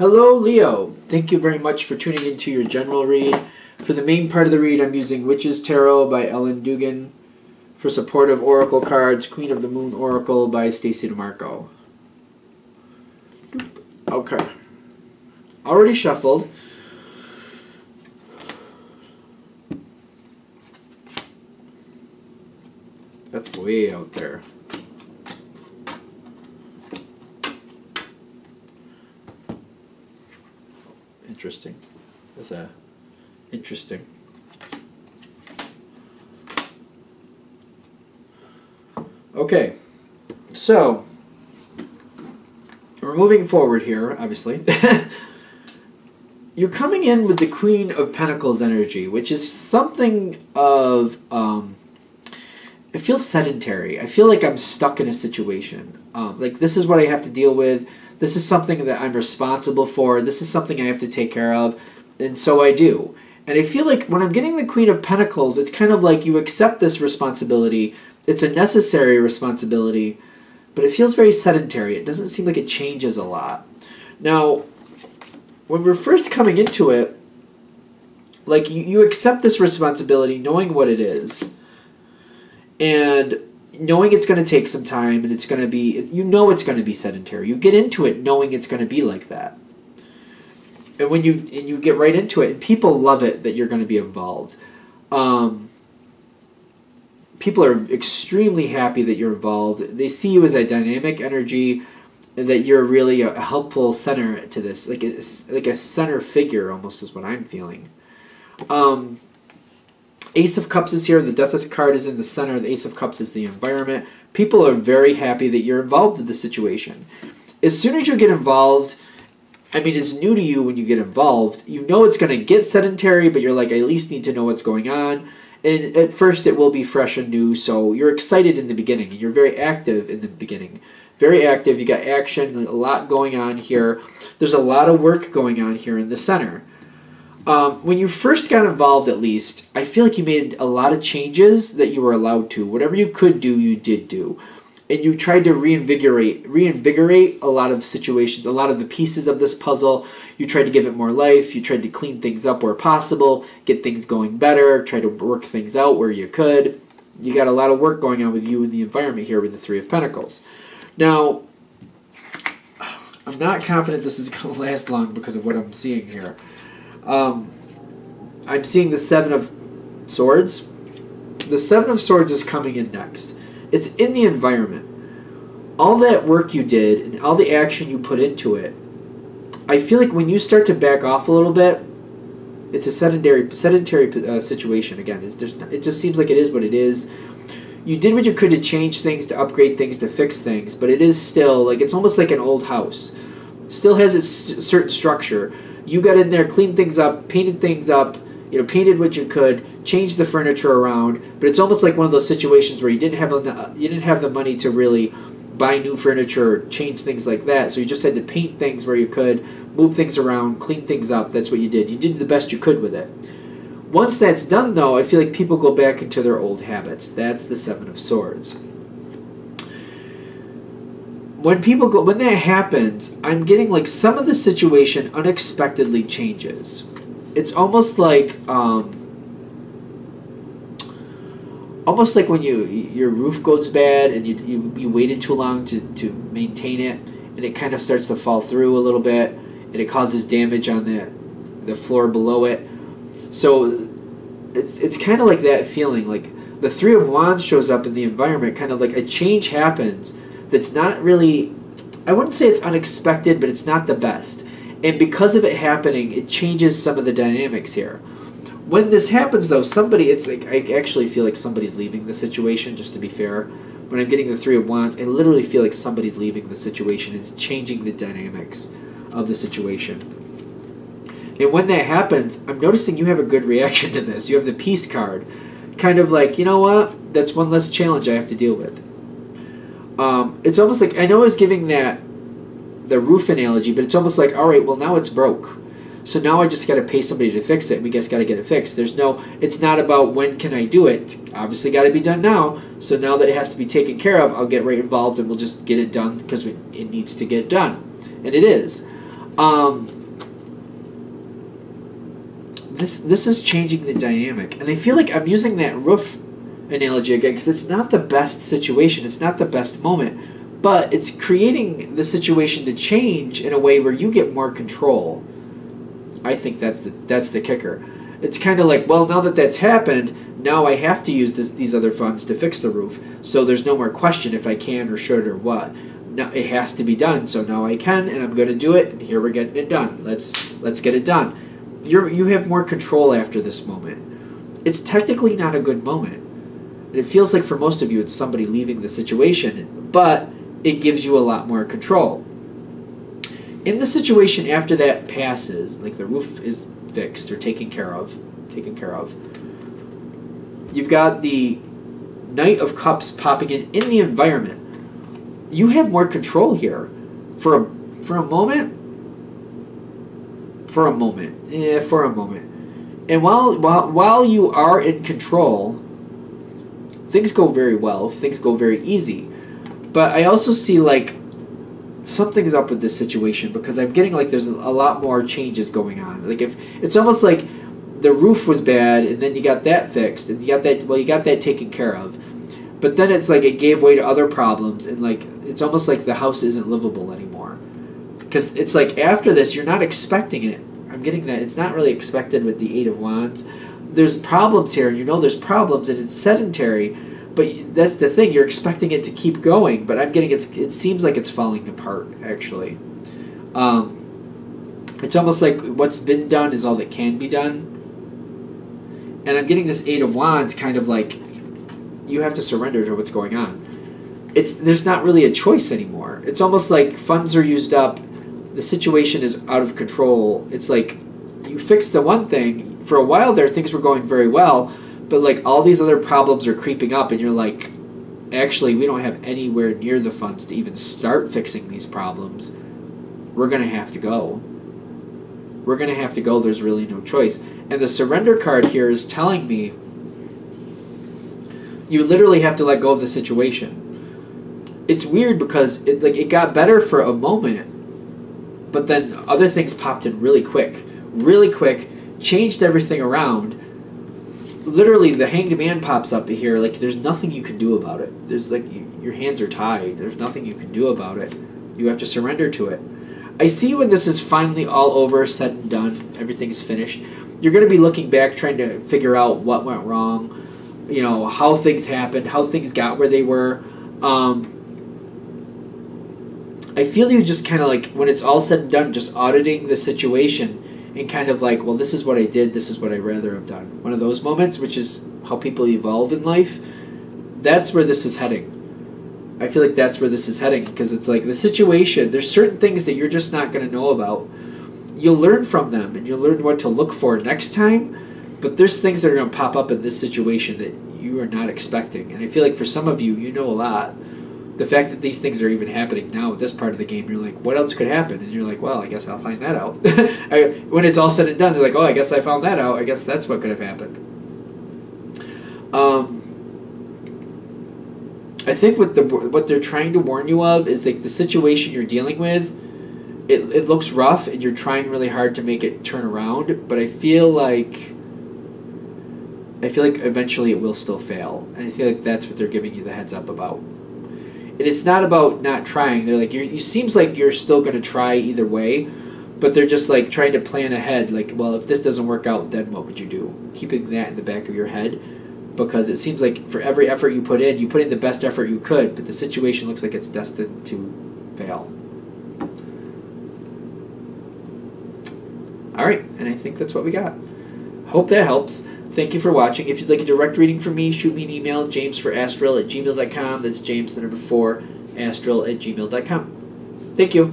Hello, Leo. Thank you very much for tuning into your general read. For the main part of the read, I'm using Witch's Tarot by Ellen Dugan. For supportive oracle cards, Queen of the Moon Oracle by Stacey DeMarco. Okay. Already shuffled. That's way out there. Interesting. That's interesting. Okay, so we're moving forward here, obviously. You're coming in with the Queen of Pentacles energy, which is something of, it feels sedentary. I feel like I'm stuck in a situation. Like this is what I have to deal with. This is something that I'm responsible for. This is something I have to take care of. And so I do. And I feel like when I'm getting the Queen of Pentacles, it's kind of like you accept this responsibility. It's a necessary responsibility, but it feels very sedentary. It doesn't seem like it changes a lot. Now, when we're first coming into it, like you accept this responsibility knowing what it is. And knowing it's going to take some time and it's going to be, you know it's going to be sedentary. You get into it knowing it's going to be like that. And when you get right into it, and people love it that you're going to be involved. People are extremely happy that you're involved. They see you as a dynamic energy, and that you're really a helpful center to this, like a center figure almost is what I'm feeling. Ace of Cups is here. The Deathless card is in the center. The Ace of Cups is the environment. People are very happy that you're involved with the situation. As soon as you get involved, I mean, it's new to you when you get involved. You know it's going to get sedentary, but you're like, I at least need to know what's going on. And at first it will be fresh and new, so you're excited in the beginning. And you're very active in the beginning. Very active. You got action, a lot going on here. There's a lot of work going on here in the center. When you first got involved, at least, I feel like you made a lot of changes that you were allowed to. Whatever you could do, you did do. And you tried to reinvigorate a lot of situations, a lot of the pieces of this puzzle. You tried to give it more life. You tried to clean things up where possible, get things going better, try to work things out where you could. You got a lot of work going on with you in the environment here with the Three of Pentacles. Now, I'm not confident this is going to last long because of what I'm seeing here. I'm seeing the Seven of Swords. The Seven of Swords is coming in next. It's in the environment. All that work you did and all the action you put into it, I feel like when you start to back off a little bit, it's a sedentary situation. Again, it just seems like it is what it is. You did what you could to change things, to upgrade things, to fix things, but it is still, like, it's almost like an old house. Still has its certain structure. You got in there, cleaned things up, painted things up, painted what you could, changed the furniture around, but it's almost like one of those situations where you didn't have the money to really buy new furniture or change things like that, so you just had to paint things where you could, move things around, clean things up. That's what you did. You did the best you could with it. Once that's done, though, I feel like people go back into their old habits. That's the Seven of Swords. When that happens, I'm getting like some of the situation unexpectedly changes. It's almost like when your roof goes bad and you waited too long to maintain it, and it kind of starts to fall through a little bit, and it causes damage on the floor below it. So it's kind of like that feeling. Like the Three of Wands shows up in the environment, kind of like a change happens that's not really, I wouldn't say it's unexpected, but it's not the best. And because of it happening, it changes some of the dynamics here. When this happens, though, it's like I actually feel like somebody's leaving the situation, just to be fair. When I'm getting the Three of Wands, I literally feel like somebody's leaving the situation. It's changing the dynamics of the situation. And when that happens, I'm noticing you have a good reaction to this. You have the Peace card. Kind of like, you know what? That's one less challenge I have to deal with. It's almost like, I know I was giving the roof analogy, but it's almost like, all right, well, now it's broke. So now I just got to pay somebody to fix it. We just got to get it fixed. It's not about when can I do it. It's obviously got to be done now. So now that it has to be taken care of, I'll get right involved and we'll just get it done because it needs to get done. And it is. This is changing the dynamic, and I feel like I'm using that roof analogy again because it's not the best situation, it's not the best moment, but it's creating the situation to change in a way where you get more control. I think that's the kicker. It's kind of like, well, now that that's happened, now I have to use these other funds to fix the roof, so there's no more question if I can or should or what. Now it has to be done, so now I can, and I'm going to do it, and here we're getting it done. Let's get it done. You have more control after this moment. It's technically not a good moment. And it feels like for most of you it's somebody leaving the situation, but it gives you a lot more control. In the situation after that passes, like the roof is fixed or taken care of, you've got the Knight of Cups popping in the environment. You have more control here for a moment. And while you are in control, things go very well. Things go very easy. But I also see like something's up with this situation because I'm getting like there's a lot more changes going on. Like if it's almost like the roof was bad and then you got that fixed and you got that taken care of. But then it's like it gave way to other problems and like it's almost like the house isn't livable anymore. Because it's like after this, you're not expecting it. I'm getting that. It's not really expected with the Eight of Wands. There's problems here, and you know there's problems, and it's sedentary. But that's the thing. You're expecting it to keep going, but I'm getting it seems like it's falling apart, actually. It's almost like what's been done is all that can be done. And I'm getting this Eight of Wands kind of like you have to surrender to what's going on. There's not really a choice anymore. It's almost like funds are used up. The situation is out of control. It's like you fixed the one thing. For a while there, things were going very well, but like all these other problems are creeping up, and you're like, actually, we don't have anywhere near the funds to even start fixing these problems. We're going to have to go. We're going to have to go. There's really no choice. And the surrender card here is telling me you literally have to let go of the situation. It's weird because it got better for a moment, but then other things popped in really quick, changed everything around. Literally, the Hanged Man pops up here. Like, there's nothing you can do about it. There's like your hands are tied. There's nothing you can do about it. You have to surrender to it. I see when this is finally all over, said and done, everything's finished. You're going to be looking back, trying to figure out what went wrong, you know, how things happened, how things got where they were. I feel you just kind of like, when it's all said and done, just auditing the situation and kind of like, well, this is what I did, this is what I'd rather have done. One of those moments, which is how people evolve in life, that's where this is heading. I feel like that's where this is heading, because it's like the situation, there's certain things that you're just not going to know about. You'll learn from them, and you'll learn what to look for next time, but there's things that are going to pop up in this situation that you are not expecting. And I feel like for some of you, you know a lot. The fact that these things are even happening now at this part of the game, you're like, what else could happen? And you're like, well, I guess I'll find that out. When it's all said and done, they're like, oh, I guess I found that out. I guess that's what could have happened. I think what they're trying to warn you of is like the situation you're dealing with, it looks rough and you're trying really hard to make it turn around, but I feel like eventually it will still fail. And I feel like that's what they're giving you the heads up about. And it's not about not trying. They're like, you seems like you're still going to try either way, but they're just like trying to plan ahead. Like, well, if this doesn't work out, then what would you do? Keeping that in the back of your head, because it seems like for every effort you put in the best effort you could, but the situation looks like it's destined to fail. All right, and I think that's what we got. Hope that helps. Thank you for watching. If you'd like a direct reading from me, shoot me an email, jamesforastral@gmail.com. That's James, the number 4, astral@gmail.com. Thank you.